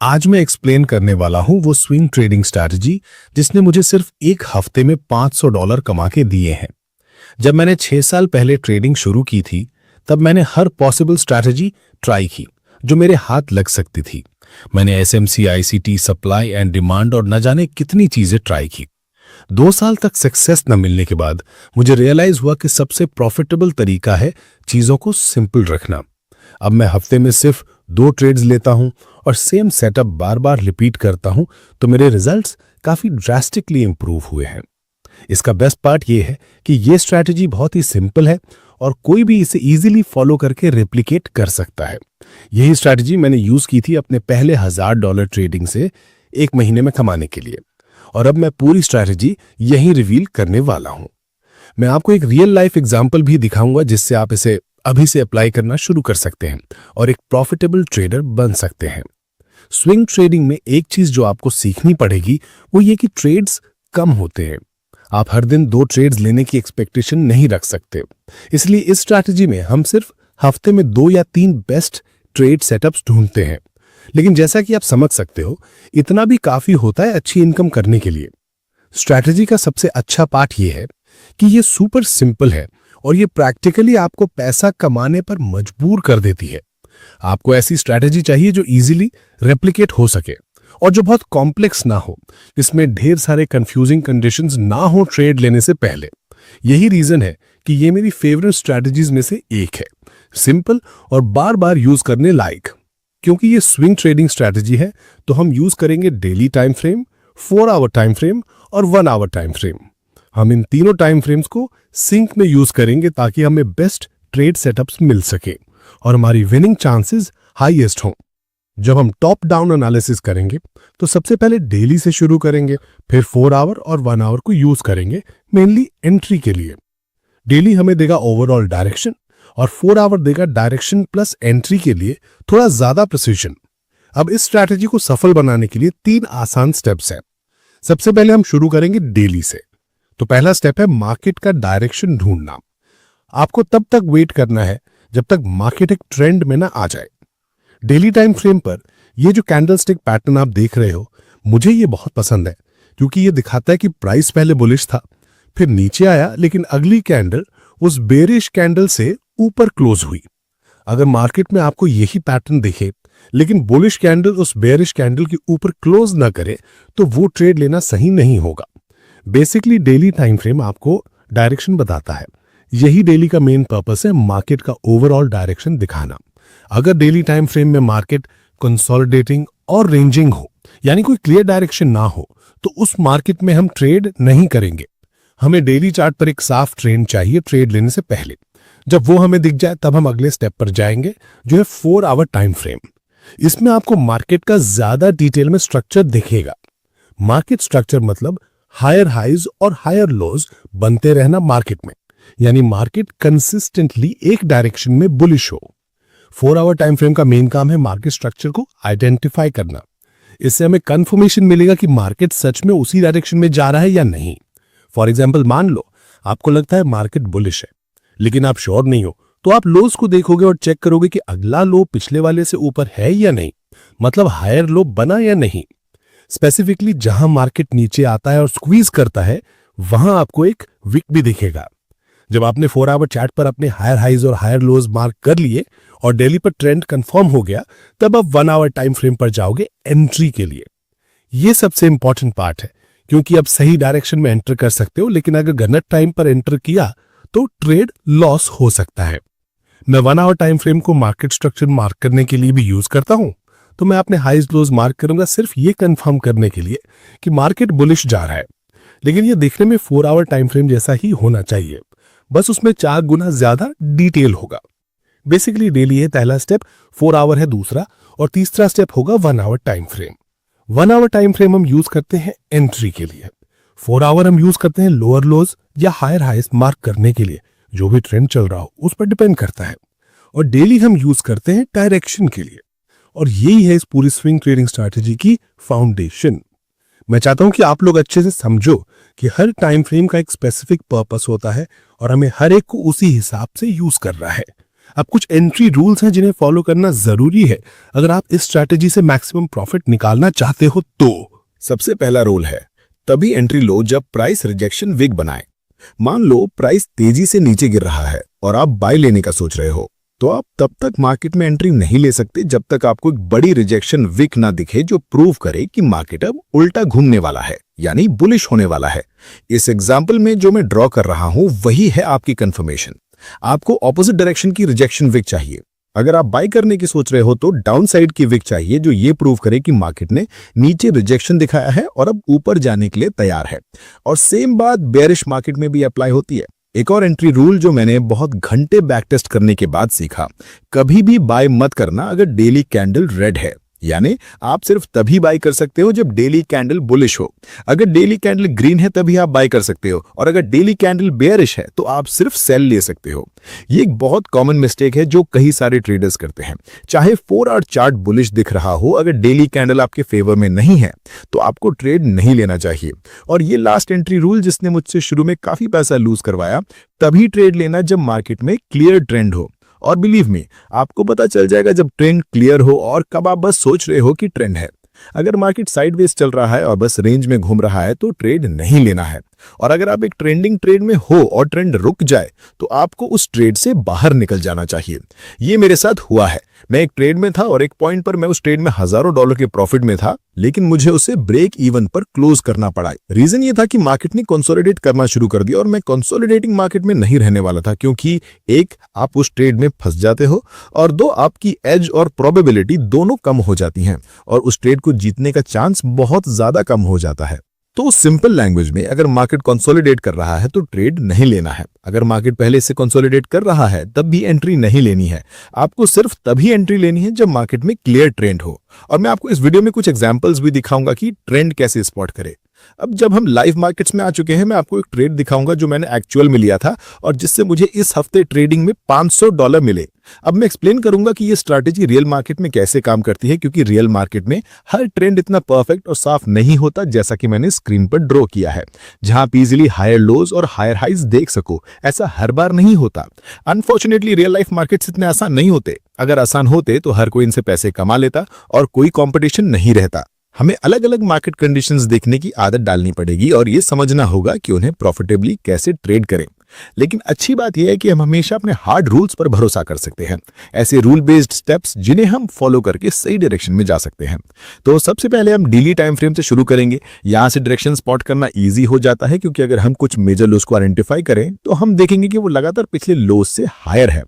आज मैं एक्सप्लेन करने वाला हूं वो स्विंग ट्रेडिंग स्ट्रैटेजी जिसने मुझे सिर्फ एक हफ्ते में $500 कमा के दिए हैं। जब मैंने 6 साल पहले ट्रेडिंग शुरू की थी, तब मैंने हर पॉसिबल स्ट्रैटेजी ट्राई की जो मेरे हाथ लग सकती थी। मैंने SMC, ICT, supply and demand और न जाने कितनी चीजें ट्राई की। 2 साल तक सक्सेस न मिलने के बाद मुझे रियलाइज हुआ कि सबसे प्रॉफिटेबल तरीका है चीजों को सिंपल रखना। अब मैं हफ्ते में सिर्फ 2 ट्रेड्स लेता हूं और सेम सेटअप बार बार रिपीट करता हूं, तो मेरे रिजल्ट्स काफी ड्रास्टिकली इंप्रूव हुए हैं। इसका बेस्ट पार्ट ये है कि ये स्ट्रैटेजी बहुत ही सिंपल है और कोई भी इसे इजीली फॉलो करके रेप्लिकेट कर सकता है। यही स्ट्रैटेजी मैंने यूज की थी अपने पहले $1000 ट्रेडिंग से 1 महीने में कमाने के लिए, और अब मैं पूरी स्ट्रैटेजी यही रिवील करने वाला हूं। मैं आपको एक रियल लाइफ एग्जाम्पल भी दिखाऊंगा जिससे आप इसे अभी से अप्लाई करना शुरू कर सकते हैं और एक प्रॉफिटेबल ट्रेडर बन सकते हैं। स्विंग ट्रेडिंग में एक चीज जो आपको सीखनी पड़ेगी वो ये कि ट्रेड्स कम होते हैं। आप हर दिन 2 ट्रेड्स लेने की एक्सपेक्टेशन नहीं रख सकते। इसलिए इस स्ट्रैटेजी में हम सिर्फ हफ्ते में 2 या 3 बेस्ट ट्रेड सेटअप्स ढूंढते हैं। लेकिन जैसा कि आप समझ सकते हो, इतना भी काफी होता है अच्छी इनकम करने के लिए। स्ट्रैटेजी का सबसे अच्छा पार्ट यह है कि ये सुपर सिंपल है और ये प्रैक्टिकली आपको पैसा कमाने पर मजबूर कर देती है। आपको ऐसी स्ट्रैटेजी चाहिए जो इजीली रेप्लिकेट हो सके और जो बहुत कॉम्प्लेक्स ना हो, इसमें ढेर सारे कंफ्यूजिंग कंडीशंस ना हो ट्रेड लेने से पहले। यही रीजन है कि ये मेरी फेवरेट स्ट्रैटेजीज में से एक है, सिंपल और बार बार यूज करने लायक। क्योंकि ये स्विंग ट्रेडिंग स्ट्रैटेजी है, तो हम यूज करेंगे daily time frame, 4 hour time frame और 1 आवर टाइम फ्रेम। हम इन तीनों टाइम फ्रेम्स को सिंक में यूज करेंगे ताकि हमें बेस्ट ट्रेड सेटअप्स मिल सके और हमारी विनिंग चांसेस हाईएस्ट हों। जब हम टॉप डाउन एनालिसिस करेंगे तो सबसे पहले डेली से शुरू करेंगे, फिर 4 आवर और 1 आवर को यूज करेंगे मेनली एंट्री के लिए। डेली हमें देगा ओवरऑल डायरेक्शन और 4 आवर देगा डायरेक्शन प्लस एंट्री के लिए थोड़ा ज्यादा प्रिसीजन। अब इस स्ट्रैटेजी को सफल बनाने के लिए 3 आसान स्टेप्स हैं। सबसे पहले हम शुरू करेंगे डेली से। तो पहला स्टेप है मार्केट का डायरेक्शन ढूंढना। आपको तब तक वेट करना है जब तक मार्केट एक ट्रेंड में ना आ जाए। डेली टाइम फ्रेम पर ये जो कैंडलस्टिक पैटर्न आप देख रहे हो, मुझे ये बहुत पसंद है क्योंकि ये दिखाता है कि प्राइस पहले बुलिश था, फिर नीचे आया, लेकिन अगली कैंडल उस बेरिश कैंडल से ऊपर क्लोज हुई। अगर मार्केट में आपको यही पैटर्न दिखे लेकिन बुलिश कैंडल उस बेरिश कैंडल के ऊपर क्लोज ना करे, तो वो ट्रेड लेना सही नहीं होगा। बेसिकली डेली टाइम फ्रेम आपको डायरेक्शन बताता है। यही डेली का मेन पर्पस है, मार्केट का ओवरऑल डायरेक्शन दिखाना। अगर डेली टाइम फ्रेम में मार्केट कंसोलिडेटिंग और रेंजिंग हो, यानी कोई क्लियर डायरेक्शन ना हो, तो उस मार्केट में हम ट्रेड नहीं करेंगे। हमें डेली चार्ट पर एक साफ ट्रेंड चाहिए ट्रेड लेने से पहले। जब वो हमें दिख जाए तब हम अगले स्टेप पर जाएंगे, जो है 4 आवर टाइम फ्रेम। इसमें आपको मार्केट का ज्यादा डिटेल में स्ट्रक्चर दिखेगा। मार्केट स्ट्रक्चर मतलब हायर हाइज और हायर लोज बनते रहना मार्केट में, यानी मार्केट कंसिस्टेंटली एक डायरेक्शन में बुलिश हो। 4 आवर टाइम फ्रेम का मेन काम है मार्केट स्ट्रक्चर को आइडेंटिफाई करना। इससे हमें कंफर्मेशन मिलेगा कि मार्केट सच में उसी डायरेक्शन में जा रहा है या नहीं। फॉर एग्जाम्पल, मान लो आपको लगता है मार्केट बुलिश है लेकिन आप श्योर नहीं हो, तो आप लोज को देखोगे और चेक करोगे कि अगला लो पिछले वाले से ऊपर है या नहीं, मतलब हायर लो बना या नहीं। स्पेसिफिकली जहां मार्केट नीचे आता है और स्क्वीज करता है, वहां आपको एक विक भी दिखेगा। जब आपने 4 आवर चार्ट पर अपने हायर हाइज और हायर लोज मार्क कर लिए और डेली पर ट्रेंड कंफर्म हो गया, तब आप 1 आवर टाइम फ्रेम पर जाओगे एंट्री के लिए। यह सबसे इंपॉर्टेंट पार्ट है क्योंकि आप सही डायरेक्शन में एंटर कर सकते हो, लेकिन अगर गलत टाइम पर एंटर किया तो ट्रेड लॉस हो सकता है। मैं 1 आवर टाइम फ्रेम को मार्केट स्ट्रक्चर मार्क करने के लिए भी यूज करता हूं। तो मैं अपने हाइज लोज मार्क करूंगा सिर्फ ये कंफर्म करने के लिए कि मार्केट बुलिश जा रहा है। लेकिन ये देखने में 4 आवर टाइम फ्रेम जैसा ही होना चाहिए, बस उसमें 4 गुना ज्यादा डिटेल होगा। बेसिकली डेली है पहला स्टेप, 4 आवर है दूसरा, और तीसरा स्टेप होगा 1 hour time frame. 1 hour time frame हम यूज करते हैं एंट्री के लिए। 4 आवर हम यूज करते हैं लोअर लोज या हायर हाइज मार्क करने के लिए। जो भी ट्रेंड चल रहा हो उस पर डिपेंड करता है। और डेली हम यूज करते हैं डायरेक्शन के लिए। और यही है इस पूरी स्विंग ट्रेडिंग स्ट्रैटेजी की फाउंडेशन। मैं चाहता हूं कि आप लोग अच्छे से समझो कि हर टाइम फ्रेम का एक स्पेसिफिक पर्पस होता है और हमें हर एक को उसी हिसाब से यूज करना है। अब कुछ एंट्री रूल्स हैं जिन्हें फॉलो करना जरूरी है अगर आप इस स्ट्रैटेजी से मैक्सिमम प्रॉफिट निकालना चाहते हो तो। सबसे पहला रूल है, तभी एंट्री लो जब प्राइस रिजेक्शन विग बनाए। मान लो प्राइस तेजी से नीचे गिर रहा है और आप बाय लेने का सोच रहे हो, तो आप तब तक मार्केट में एंट्री नहीं ले सकते जब तक आपको एक बड़ी रिजेक्शन विक ना दिखे जो प्रूव करे कि मार्केट अब उल्टा घूमने वाला है, यानी बुलिश होने वाला है। इस एग्जांपल में जो मैं ड्रॉ कर रहा हूं वही है आपकी कंफर्मेशन। आपको ऑपोजिट डायरेक्शन की रिजेक्शन विक चाहिए। अगर आप बाय करने की सोच रहे हो तो डाउन साइड की विक चाहिए जो ये प्रूव करे कि मार्केट ने नीचे रिजेक्शन दिखाया है और अब ऊपर जाने के लिए तैयार है। और सेम बात बेयरिश मार्केट में भी अप्लाई होती है। एक और एंट्री रूल जो मैंने बहुत घंटे बैक टेस्ट करने के बाद सीखा, कभी भी बाय मत करना अगर डेली कैंडल रेड है, यानी आप सिर्फ तभी बाय कर सकते हो जब डेली कैंडल बुलिश हो। अगर डेली कैंडल ग्रीन है तभी आप बाय कर सकते हो, और अगर डेली कैंडल बेयरिश है तो आप सिर्फ सेल ले सकते हो। ये एक बहुत कॉमन मिस्टेक है जो कई सारे ट्रेडर्स करते हैं। चाहे 4 आवर चार्ट बुलिश दिख रहा हो, अगर डेली कैंडल आपके फेवर में नहीं है तो आपको ट्रेड नहीं लेना चाहिए। और ये लास्ट एंट्री रूल जिसने मुझसे शुरू में काफी पैसा लूज करवाया, तभी ट्रेड लेना जब मार्केट में क्लियर ट्रेंड हो। और बिलीव मी, आपको पता चल जाएगा जब ट्रेंड क्लियर हो और कब आप बस सोच रहे हो कि ट्रेंड है। अगर मार्केट साइडवेज चल रहा है और बस रेंज में घूम रहा है तो ट्रेड नहीं लेना है। और अगर आप एक ट्रेंडिंग ट्रेड में हो और ट्रेंड रुक जाए तो आपको उस ट्रेड से बाहर निकल जाना चाहिए। ये मेरे साथ हुआ है। मैं एक ट्रेड में था और एक पॉइंट पर मैं उस ट्रेड में हजारों डॉलर के प्रॉफिट में था, लेकिन मुझे उसे ब्रेक इवन पर क्लोज करना पड़ा। रीजन ये था कि मार्केट ने कंसोलिडेट करना शुरू कर दिया और मैं कंसोलिडेटिंग मार्केट में नहीं रहने वाला था, क्योंकि एक, आप उस ट्रेड में फंस जाते हो, और दो, आपकी एज और प्रोबेबिलिटी दोनों कम हो जाती हैं और उस ट्रेड को जीतने का चांस बहुत ज्यादा कम हो जाता है। तो सिंपल लैंग्वेज में, अगर मार्केट कंसोलिडेट कर रहा है तो ट्रेड नहीं लेना है। अगर मार्केट पहले से कंसोलिडेट कर रहा है तब भी एंट्री नहीं लेनी है। आपको सिर्फ तभी एंट्री लेनी है जब मार्केट में क्लियर ट्रेंड हो। और मैं आपको इस वीडियो में कुछ एग्जांपल्स भी दिखाऊंगा कि ट्रेंड कैसे स्पॉट करें। अब जब हम लाइव मार्केट्स में आ चुके हैं, मैं आपको एक ट्रेड दिखाऊंगा जो मैंने एक्चुअल में लिया था और जिससे मुझे इस हफ्ते ट्रेडिंग में $500 मिले। अब मैं एक्सप्लेन करूंगा कि ये स्ट्रैटेजी रियल मार्केट में कैसे काम करती है, क्योंकि रियल मार्केट में हर ट्रेंड इतना परफेक्ट और साफ नहीं होता जैसा कि मैंने स्क्रीन पर ड्रॉ किया है, जहां आप इजीली हायर लोज और हायर हाइज देख सको। ऐसा हर बार नहीं होता। अनफॉर्चुनेटली रियल लाइफ मार्केट्स इतने आसान नहीं होते। अगर आसान होते तो हर कोई इनसे पैसे कमा लेता और कोई कॉम्पिटिशन नहीं रहता। हमें अलग अलग मार्केट कंडीशंस देखने की आदत डालनी पड़ेगी और ये समझना होगा कि उन्हें प्रॉफिटेबली कैसे ट्रेड करें। लेकिन अच्छी बात यह है कि हम हमेशा अपने हार्ड रूल्स पर भरोसा कर सकते हैं, ऐसे रूल बेस्ड स्टेप्स जिन्हें हम फॉलो करके सही डायरेक्शन में जा सकते हैं। तो सबसे पहले हम डेली टाइम फ्रेम से शुरू करेंगे। यहां से डायरेक्शन स्पॉट करना इजी हो जाता है, क्योंकि अगर हम कुछ मेजर लोस को आइडेंटिफाई करें तो हम देखेंगे कि वो लगातार पिछले लोस से हायर है।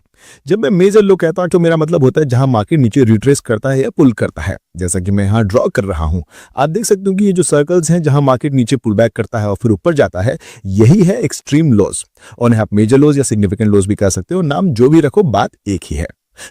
जब मैं मेजर लो कहता हूं तो मेरा मतलब होता है जहां मार्केट नीचे रिट्रेस करता है या पुल करता है, जैसा कि मैं यहां ड्रॉ कर रहा हूं। आप देख सकते हो कि ये जो सर्कल्स हैं जहां मार्केट नीचे पुल बैक करता है और फिर ऊपर जाता है, यही है एक्सट्रीम लॉस। और आप मेजर लॉस या सिग्निफिकेंट लॉस भी कह सकते हो, नाम जो भी रखो, बात एक ही है।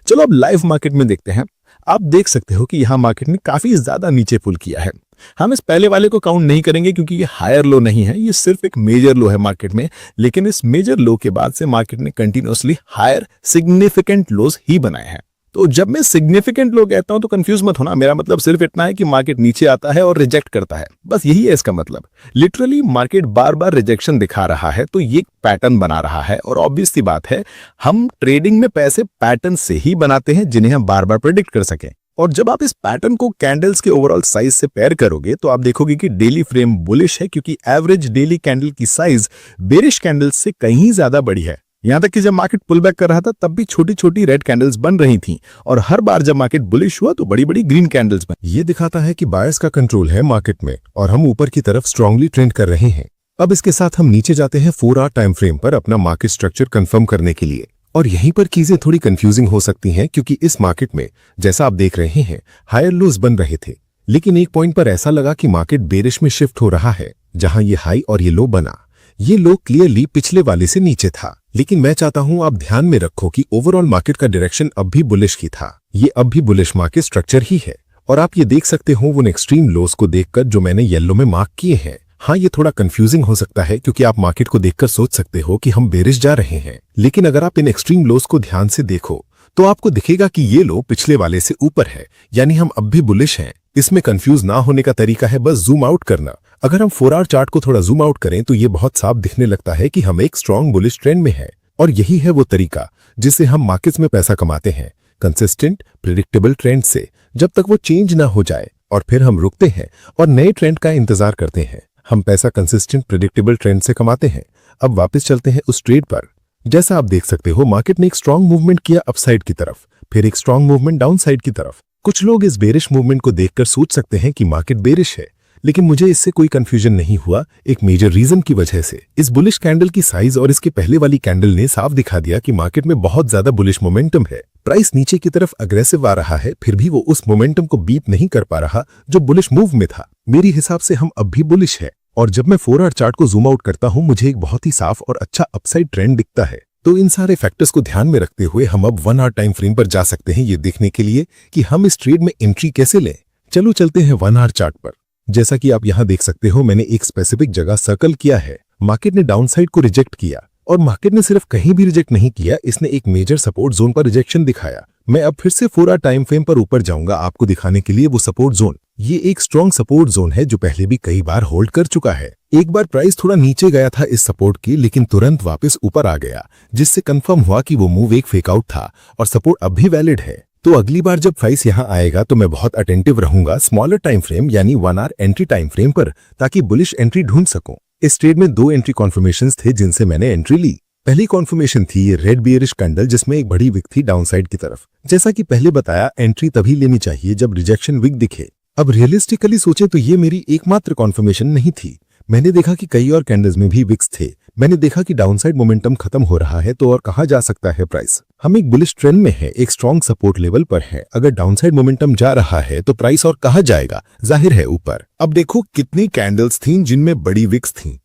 चलो अब लाइव मार्केट में देखते हैं। आप देख सकते हो कि यहां मार्केट ने काफी ज्यादा नीचे पुल किया है। हम इस पहले वाले को काउंट नहीं करेंगे क्योंकि ये हायर लो नहीं है, ये सिर्फ एक मेजर लो है मार्केट में। लेकिन इस मेजर लो के बाद से मार्केट ने कंटिन्यूअसली हायर सिग्निफिकेंट लोस ही बनाए हैं। तो जब मैं सिग्निफिकेंट लो कहता हूं तो कंफ्यूज मत होना, मेरा मतलब सिर्फ इतना है कि मार्केट नीचे आता है और रिजेक्ट करता है, बस यही है इसका मतलब। लिटरली मार्केट बार बार रिजेक्शन दिखा रहा है तो ये पैटर्न बना रहा है। और ऑब्वियस सी बात है, हम ट्रेडिंग में पैसे पैटर्न से ही बनाते हैं जिन्हें हम बार बार प्रेडिक्ट कर सकें। और जब आप इस पैटर्न को कैंडल्स के ओवरऑल साइज से पेयर करोगे तो आप देखोगे कि डेली फ्रेम बुलिश है, क्योंकि एवरेज डेली कैंडल की साइज बेरिश कैंडल्स से कहीं ज्यादा बड़ी है। यहां तक कि जब मार्केट पुल बैक कर रहा था तब भी छोटी छोटी रेड कैंडल्स बन रही थीं, और हर बार जब मार्केट बुलिश हुआ तो बड़ी बड़ी ग्रीन कैंडल्स बनी। ये दिखाता है कि बायर्स का कंट्रोल है मार्केट में और हम ऊपर की तरफ स्ट्रांगली ट्रेंड कर रहे हैं। अब इसके साथ हम नीचे जाते हैं 4 आवर टाइम फ्रेम पर अपना मार्केट स्ट्रक्चर कंफर्म करने के लिए। और यहीं पर चीजें थोड़ी कंफ्यूजिंग हो सकती हैं, क्योंकि इस मार्केट में जैसा आप देख रहे हैं हायर लोज बन रहे थे, लेकिन एक पॉइंट पर ऐसा लगा कि मार्केट बेरिश में शिफ्ट हो रहा है, जहां ये हाई और ये लो बना। ये लो क्लियरली पिछले वाले से नीचे था, लेकिन मैं चाहता हूं आप ध्यान में रखो कि ओवरऑल मार्केट का डायरेक्शन अब भी बुलिश की था। ये अब भी बुलिश मार्केट स्ट्रक्चर ही है। और आप ये देख सकते हो उन एक्सट्रीम लोस को देखकर जो मैंने येलो में मार्क किए हैं। हाँ, ये थोड़ा कंफ्यूजिंग हो सकता है क्योंकि आप मार्केट को देखकर सोच सकते हो कि हम बेरिश जा रहे हैं, लेकिन अगर आप इन एक्सट्रीम लोस को ध्यान से देखो तो आपको दिखेगा कि ये लो पिछले वाले से ऊपर है, यानी हम अब भी बुलिश हैं। इसमें कंफ्यूज ना होने का तरीका है बस जूम आउट करना। अगर हम 4 आवर चार्ट को थोड़ा जूम आउट करें तो ये बहुत साफ दिखने लगता है कि हम एक स्ट्रॉन्ग बुलिश ट्रेंड में है। और यही है वो तरीका जिससे हम मार्केट्स में पैसा कमाते हैं कंसिस्टेंट प्रिडिक्टेबल ट्रेंड से, जब तक वो चेंज ना हो जाए, और फिर हम रुकते हैं और नए ट्रेंड का इंतजार करते हैं। हम पैसा कंसिस्टेंट प्रिडिक्टेबल ट्रेंड से कमाते हैं। अब वापस चलते हैं उस ट्रेड पर। जैसा आप देख सकते हो, मार्केट ने एक स्ट्रांग मूवमेंट किया अपसाइड की तरफ, फिर एक स्ट्रांग मूवमेंट डाउनसाइड की तरफ। कुछ लोग इस बेरिश मूवमेंट को देखकर सोच सकते हैं कि मार्केट बेरिश है, लेकिन मुझे इससे कोई कंफ्यूजन नहीं हुआ, एक मेजर रीजन की वजह से। इस बुलिश कैंडल की साइज और इसके पहले वाली कैंडल ने साफ दिखा दिया कि मार्केट में बहुत ज्यादा बुलिश मोमेंटम है। प्राइस नीचे की तरफ अग्रेसिव आ रहा है, फिर भी वो उस मोमेंटम को बीट नहीं कर पा रहा जो बुलिश मूव में था। मेरी हिसाब से हम अब भी बुलिश है, और जब मैं 4 आवर चार्ट को जूम आउट करता हूं, मुझे एक बहुत ही साफ और अच्छा अपसाइड ट्रेंड दिखता है। तो इन सारे फैक्टर्स को ध्यान में रखते हुए हम अब 1 आवर टाइम फ्रेम पर जा सकते हैं, ये देखने के लिए कि हम इस ट्रेड में एंट्री कैसे लें। चलो चलते हैं 1 आवर चार्ट पर। जैसा कि आप यहां देख सकते हो, मैंने एक स्पेसिफिक जगह सर्कल किया है। मार्केट ने डाउनसाइड को रिजेक्ट किया, और मार्केट ने सिर्फ कहीं भी रिजेक्ट नहीं किया, इसने एक मेजर सपोर्ट जोन पर रिजेक्शन दिखाया। मैं अब फिर से 4 आवर टाइम फ्रेम पर ऊपर जाऊंगा आपको दिखाने के लिए वो सपोर्ट जोन। ये एक स्ट्रॉन्ग सपोर्ट जोन है जो पहले भी कई बार होल्ड कर चुका है। एक बार प्राइस थोड़ा नीचे गया था इस सपोर्ट की, लेकिन तुरंत वापस ऊपर आ गया, जिससे कंफर्म हुआ कि वो मूव एक फेकआउट था और सपोर्ट अब भी वैलिड है। तो अगली बार जब प्राइस यहां आएगा तो मैं बहुत अटेंटिव रहूंगा स्मॉलर टाइम फ्रेम यानी 1 आवर एंट्री टाइम फ्रेम पर, ताकि बुलिश एंट्री ढूंढ सकूं। इस ट्रेड में 2 एंट्री कॉन्फर्मेशंस थे जिनसे मैंने एंट्री ली। पहली कॉन्फर्मेशन थी ये रेड बियरिश कैंडल, जिसमें एक बड़ी विक थी डाउनसाइड की तरफ। जैसा कि पहले बताया, एंट्री तभी लेनी चाहिए जब रिजेक्शन विक दिखे। अब रियलिस्टिकली सोचे तो ये मेरी एकमात्र कॉन्फर्मेशन नहीं थी। मैंने देखा कि कई और कैंडल्स में भी विक्स थे। मैंने देखा कि डाउनसाइड मोमेंटम खत्म हो रहा है, तो और कहां जा सकता है प्राइस। हम एक बुलिश ट्रेंड में है, एक स्ट्रॉन्ग सपोर्ट लेवल पर है। अगर डाउनसाइड मोमेंटम जा रहा है तो प्राइस और कहां जाएगा, जाहिर है ऊपर। अब देखो कितनी कैंडल्स थीं जिनमें बड़ी विक्स थीं।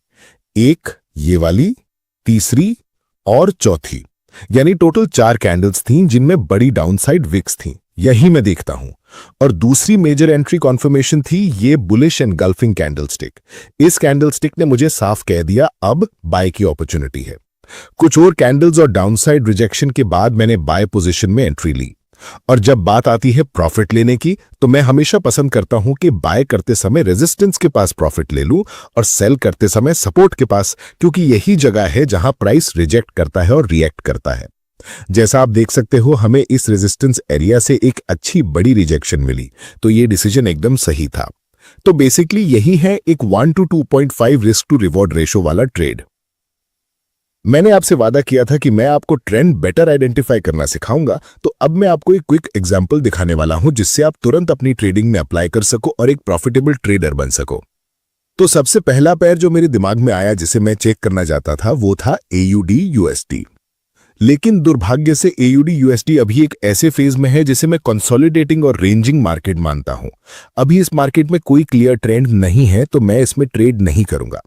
एक ये वाली, तीसरी और चौथी, यानी टोटल 4 कैंडल्स थीं जिनमें बड़ी डाउनसाइड विक्स थीं। यही मैं देखता हूं। और दूसरी मेजर एंट्री कॉन्फर्मेशन थी ये बुलिश एनगल्फिंग कैंडलस्टिक। इस कैंडलस्टिक ने मुझे साफ कह दिया अब बाय की अपॉर्चुनिटी है। कुछ और कैंडल्स और डाउनसाइड रिजेक्शन के बाद मैंने बाय पोजीशन में एंट्री ली। और जब बात आती है प्रॉफिट लेने की, तो मैं हमेशा पसंद करता हूं कि बाय करते समय रेजिस्टेंस के पास प्रॉफिट ले लूं और सेल करते समय सपोर्ट के पास, क्योंकि यही जगह है जहां प्राइस रिजेक्ट करता है और रिएक्ट करता है। जैसा आप देख सकते हो, हमें इस रेजिस्टेंस एरिया से एक अच्छी बड़ी रिजेक्शन मिली, तो ये डिसीजन एकदम सही था। तो बेसिकली यही है एक 1 to 2.5 risk to reward ratio वाला ट्रेड। मैंने आपसे वादा किया था कि मैं आपको ट्रेंड बेटर आइडेंटिफाई करना सिखाऊंगा, तो अब मैं आपको एक क्विक एग्जांपल दिखाने वाला हूं जिससे आप तुरंत अपनी ट्रेडिंग में अप्लाई कर सको और एक प्रॉफिटेबल ट्रेडर बन सको। तो सबसे पहला पेयर जो मेरे दिमाग में आया जिसे मैं चेक करना चाहता था वो था AUD USD। लेकिन दुर्भाग्य से AUD USD अभी एक ऐसे फेज में है जिसे मैं कंसोलिडेटिंग और रेंजिंग मार्केट मानता हूं। अभी इस मार्केट में कोई क्लियर ट्रेंड नहीं है, तो मैं इसमें ट्रेड नहीं करूंगा।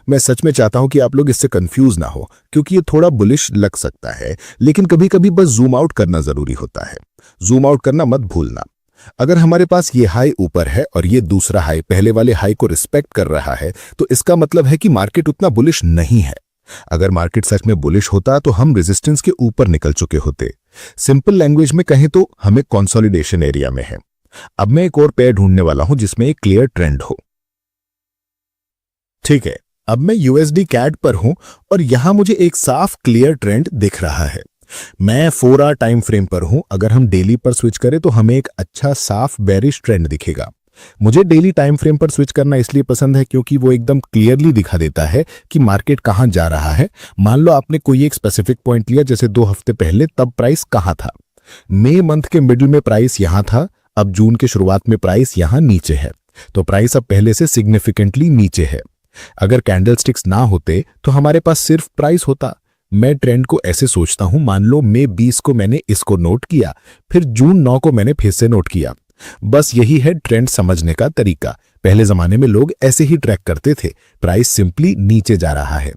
मैं सच में चाहता हूं कि आप लोग इससे कंफ्यूज ना हो, क्योंकि ये थोड़ा बुलिश लग सकता है, लेकिन कभी कभी बस जूम आउट करना जरूरी होता है। जूम आउट करना मत भूलना। अगर हमारे पास ये हाई ऊपर है और ये दूसरा हाई पहले वाले हाई को रिस्पेक्ट कर रहा है, तो इसका मतलब है कि मार्केट उतना बुलिश नहीं है। अगर मार्केट सच में बुलिश होता तो हम रेजिस्टेंस के ऊपर निकल चुके होते। सिंपल लैंग्वेज में कहें तो हमें कंसोलिडेशन एरिया में है। अब मैं एक और पेयर ढूंढने वाला हूं जिसमें एक क्लियर ट्रेंड हो। ठीक है, अब मैं USD CAD पर हूं और यहां मुझे एक साफ क्लियर ट्रेंड दिख रहा है। मैं 4 आवर टाइम फ्रेम पर हूं। अगर हम डेली पर स्विच करें तो हमें एक अच्छा साफ बेरिश ट्रेंड दिखेगा। मुझे डेली टाइम फ्रेम पर स्विच करना इसलिए पसंद है क्योंकि वो एकदम क्लियरली दिखा देता है कि मार्केट कहां जा रहा है। मान लो आपने कोई एक स्पेसिफिक पॉइंट लिया, जैसे 2 हफ्ते पहले, तब प्राइस कहां था। मई मंथ के मिडिल में प्राइस यहां था, अब जून के शुरुआत में प्राइस यहां नीचे है, तो प्राइस अब पहले से सिग्निफिकेंटली नीचे है। अगर कैंडलस्टिक्स ना होते तो हमारे पास सिर्फ प्राइस होता। मैं ट्रेंड को ऐसे सोचता हूं, मान लो मई 20 को मैंने इसको नोट किया, फिर जून 9 को मैंने फिर से नोट किया। बस यही है ट्रेंड समझने का तरीका। पहले जमाने में लोग ऐसे ही ट्रैक करते थे, प्राइस सिंपली नीचे जा रहा है।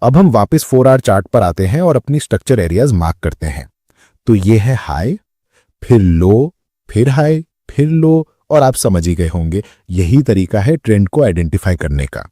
अब हम वापस 4 आवर चार्ट पर आते हैं और अपनी स्ट्रक्चर एरियाज मार्क करते हैं। तो ये है हाई, फिर लो, फिर हाई, फिर लो, और आप समझ ही गए होंगे यही तरीका है ट्रेंड को आइडेंटिफाई करने का।